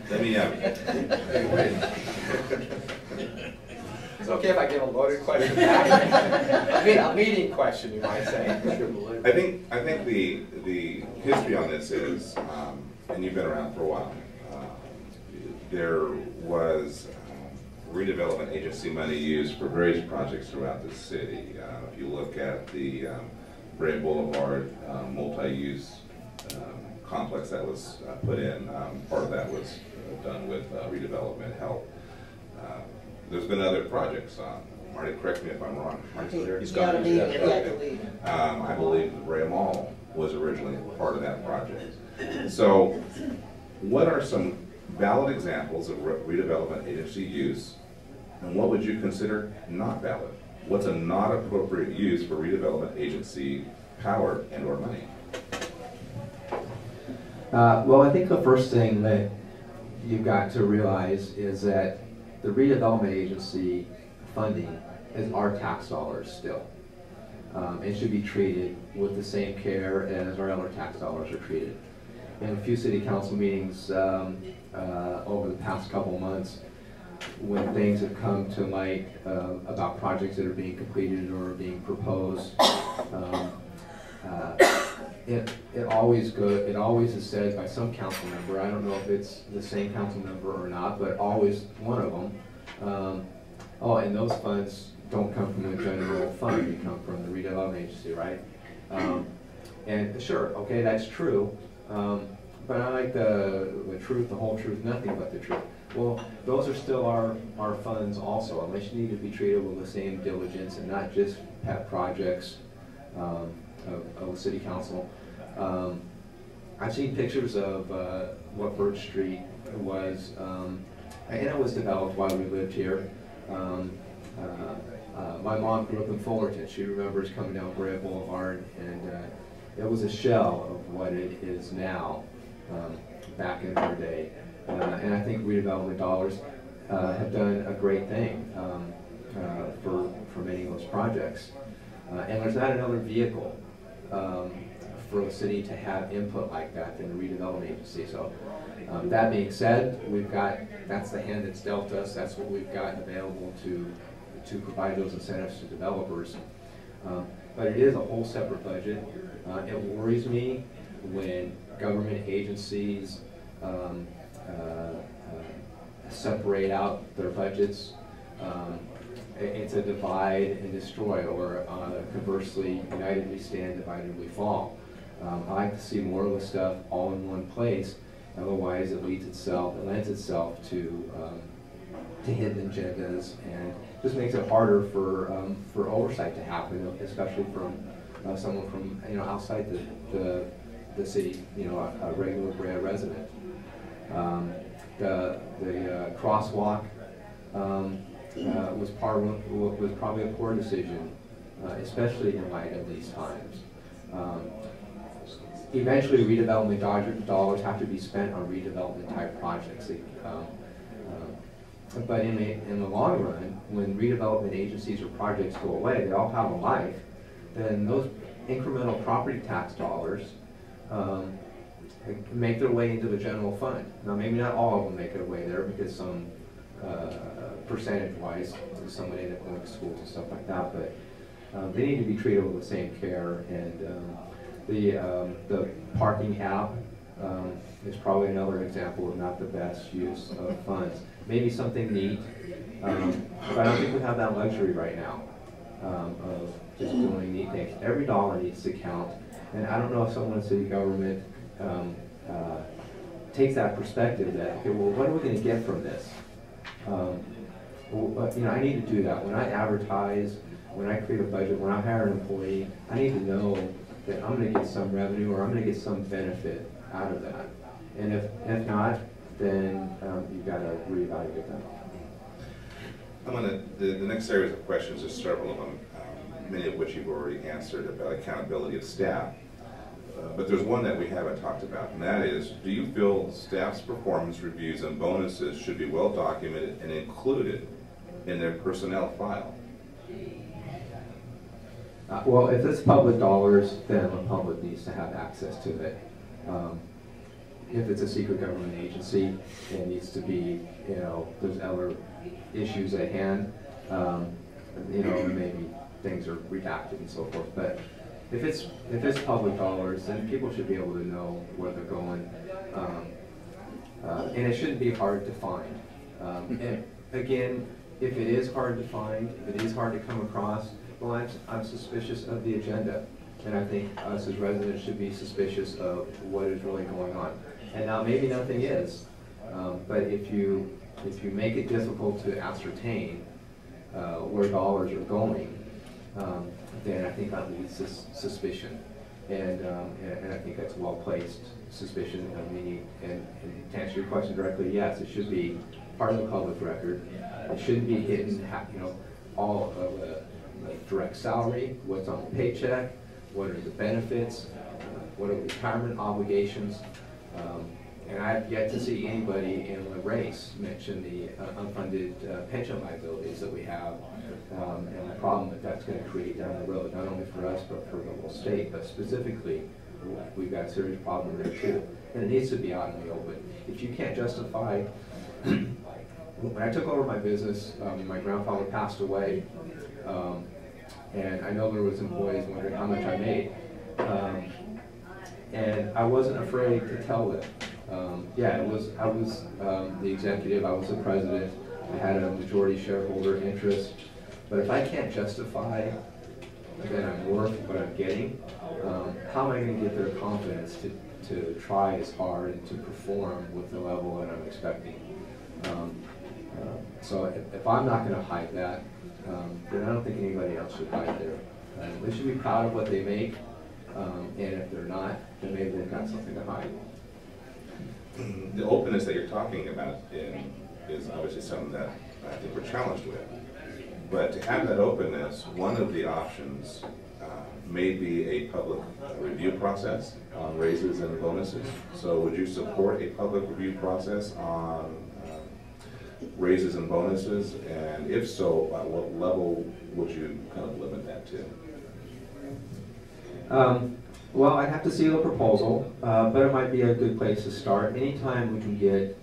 Let me It's okay if I give a loaded question back. A leading question, you might say. I think the history on this is, and you've been around for a while. There was redevelopment agency money used for various projects throughout the city. If you look at the Bray Boulevard multi-use complex that was put in, part of that was done with redevelopment help. There's been other projects. Marty, correct me if I'm wrong. Marty's there. He's got to leave. I believe the Bray Mall was originally part of that project. So, what are some valid examples of redevelopment agency use, and what would you consider not valid? What's a not appropriate use for redevelopment agency power and or money? Well, I think the first thing that you've got to realize is that the redevelopment agency funding is our tax dollars still. It should be treated with the same care as our other tax dollars are treated. In a few city council meetings over the past couple months, when things have come to light about projects that are being completed or being proposed, it always is said by some council member, I don't know if it's the same council member or not, but always one of them, oh, and those funds don't come from the general fund, they come from the redevelopment agency, right? And sure, okay, that's true, but I like the truth, the whole truth, nothing but the truth. Well, those are still our funds also, unless you need to be treated with the same diligence and not just pet projects of city council. I've seen pictures of what Birch Street was, and it was developed while we lived here. My mom grew up in Fullerton. She remembers coming down Bray Boulevard, and it was a shell of what it is now back in her day. And I think redevelopment dollars have done a great thing for many of those projects. And there's not another vehicle for the city to have input like that than the redevelopment agency. So that being said, that's the hand that's dealt us. That's what we've got available to provide those incentives to developers. But it is a whole separate budget. It worries me when government agencies separate out their budgets. It's a divide and destroy, or conversely, united we stand, divided we fall. I like to see more of the stuff all in one place. Otherwise, it lends itself to hidden agendas, and just makes it harder for oversight to happen, especially from someone from outside the city, a regular Brea resident. The crosswalk was probably a poor decision, especially in light of these times. Eventually, redevelopment dollars have to be spent on redevelopment type projects. But in the long run, when redevelopment agencies or projects go away, they all have a life, then those incremental property tax dollars make their way into the general fund. Now, maybe not all of them make their way there, because some percentage-wise, some end up going to schools and stuff like that, but they need to be treated with the same care. And the parking app is probably another example of not the best use of funds. Maybe something neat, but I don't think we have that luxury right now of just doing neat things. Every dollar needs to count, and I don't know if someone in city government takes that perspective that, okay, well, what are we going to get from this? Well, I need to do that. When I advertise, when I create a budget, when I hire an employee, I need to know that I'm going to get some revenue, or I'm going to get some benefit out of that. And if not, then you've got to reevaluate that. The next series of questions, there's several of them, many of which you've already answered about accountability of staff. But there's one that we haven't talked about, and that is, do you feel staff's performance reviews and bonuses should be well documented and included in their personnel file? Well, if it's public dollars, then the public needs to have access to it. if it's a secret government agency, it needs to be, you know, there's other issues at hand, you know, maybe things are redacted and so forth. But if it's public dollars, then people should be able to know where they're going, and it shouldn't be hard to find. And again, if it is hard to find, if it is hard to come across, well, I'm suspicious of the agenda. And I think us as residents should be suspicious of what is really going on. And now maybe nothing is, but if you make it difficult to ascertain where dollars are going, then I think that leads to suspicion. And I think that's well-placed suspicion of meaning. And to answer your question directly, yes, it should be part of the public record. It shouldn't be hidden, you know, all of the direct salary, what's on the paycheck, what are the benefits, what are the retirement obligations, and I've yet to see anybody in the race mention the unfunded pension liabilities that we have, and the problem that that's going to create down the road, not only for us but for the whole state, but specifically we've got a serious problem there too, and it needs to be out in the open. If you can't justify, when I took over my business, my grandfather passed away, and I know there was employees wondering how much I made. And I wasn't afraid to tell them. Yeah, I was the executive, I was the president, I had a majority shareholder interest. But if I can't justify that I'm worth what I'm getting, how am I going to get their confidence to try as hard and to perform with the level that I'm expecting? So if I'm not going to hide that, then I don't think anybody else should hide there. They should be proud of what they make, and if they're not, then maybe they've got something to hide. The openness that you're talking about is obviously something that I think we're challenged with. But to have that openness, one of the options may be a public review process on raises and bonuses. So would you support a public review process on raises and bonuses, and if so, at what level would you kind of limit that to? Well, I'd have to see the proposal, but it might be a good place to start. Anytime we can get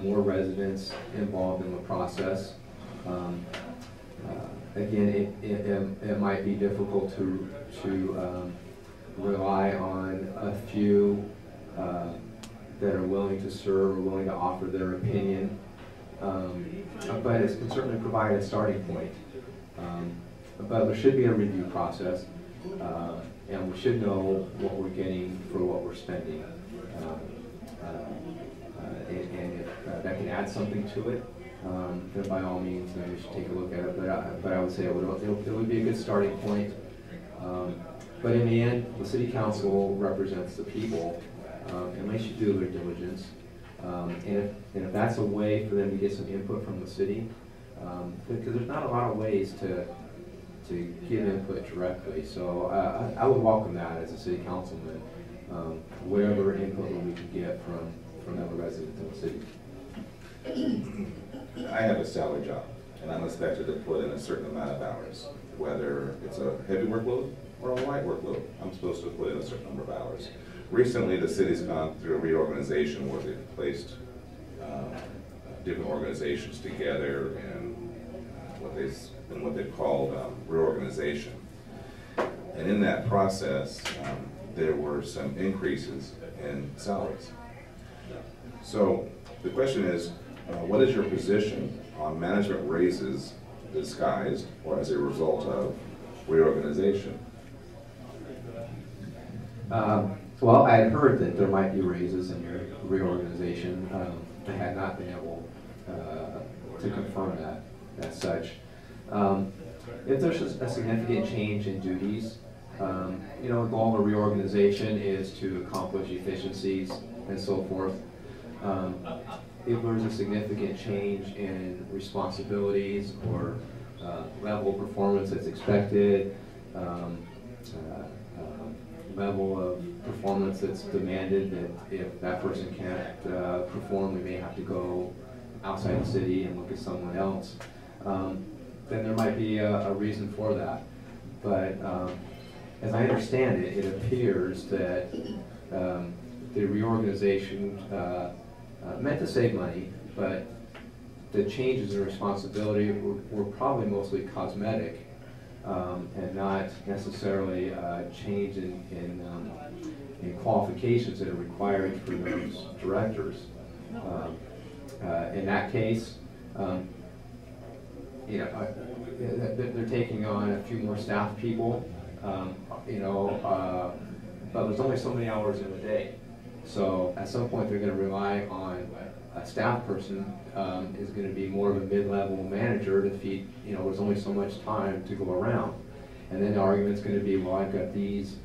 more residents involved in the process. Again, it might be difficult to rely on a few that are willing to serve or willing to offer their opinion. But it can certainly provide a starting point. But there should be a review process, and we should know what we're getting for what we're spending. And if that can add something to it, then by all means, we should take a look at it. But I would say it would be a good starting point. But in the end, the city council represents the people, and they should do their diligence. And if that's a way for them to get some input from the city, because there's not a lot of ways to give input directly. So I would welcome that as a city councilman, whatever input we can get from other residents in the city. I have a salary job, and I'm expected to put in a certain amount of hours, whether it's a heavy workload or a light workload. I'm supposed to put in a certain number of hours. Recently, the city's gone through a reorganization where they've placed different organizations together in what they've called reorganization. And in that process, there were some increases in salaries. So the question is, what is your position on management raises disguised or as a result of reorganization? Well, I had heard that there might be raises in your reorganization. I had not been able to confirm that as such. If there's a significant change in duties, you know, the goal of reorganization is to accomplish efficiencies and so forth. If there's a significant change in responsibilities or level of performance that's expected, level of performance that's demanded, that if that person can't perform, we may have to go outside the city and look at someone else. Then there might be a reason for that. But as I understand it, it appears that the reorganization meant to save money, but the changes in responsibility were probably mostly cosmetic and not necessarily change in qualifications that are required for those directors. In that case, you know, they're taking on a few more staff people, you know, but there's only so many hours in the day. So at some point they're going to rely on a staff person is going to be more of a mid-level manager to feed, you know, there's only so much time to go around. And then the argument's going to be, well, I've got these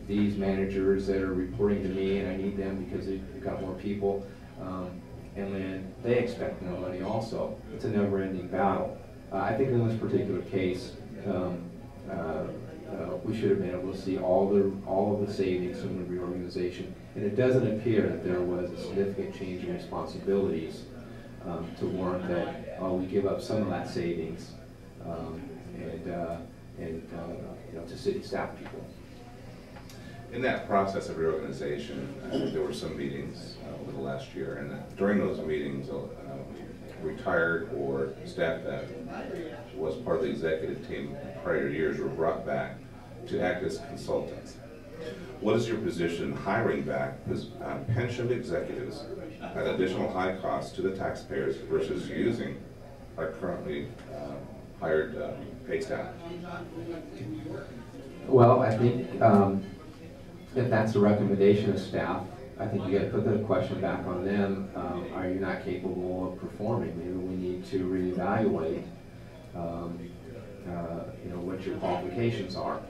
managers that are reporting to me and I need them because they've got more people. And then they expect more money also. It's a never-ending battle. I think in this particular case, we should have been able to see all of the savings from the reorganization, and it doesn't appear that there was a significant change in responsibilities to warrant that we give up some of that savings and you know, to city staff people. In that process of reorganization, there were some meetings over the last year, and during those meetings, retired or staff that was part of the executive team in prior years were brought back to act as consultants. What is your position hiring back pensioned executives at additional high cost to the taxpayers versus using our currently hired paid staff? Well, I think if that's a recommendation of staff, I think you got to put the question back on them. Are you not capable of performing? Maybe we need to reevaluate, you know, what your qualifications are.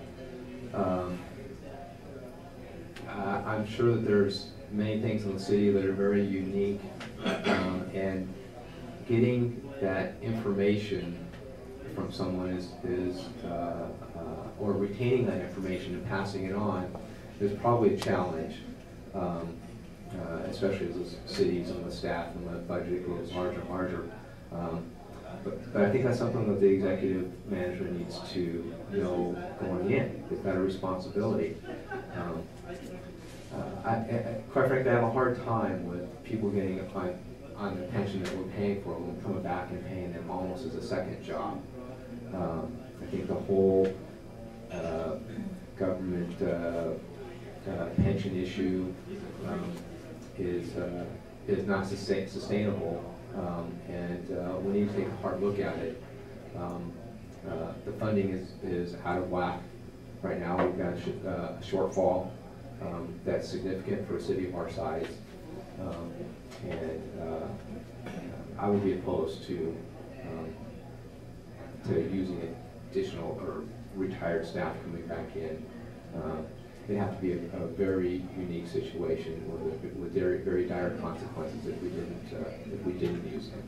I'm sure that there's many things in the city that are very unique, and getting that information from someone or retaining that information and passing it on is probably a challenge, especially as the cities and the staff and the budget grows larger and larger. But I think that's something that the executive management needs to know going in. They've got a responsibility. Quite frankly, I have a hard time with people getting on the pension that we're paying for them, coming back and paying them almost as a second job. I think the whole government pension issue is not sustainable, and we need to take a hard look at it. The funding is out of whack right now. We've got a shortfall that's significant for a city of our size, and I would be opposed to using additional or retired staff coming back in. It'd have to be a very unique situation with very, very dire consequences if we didn't use them.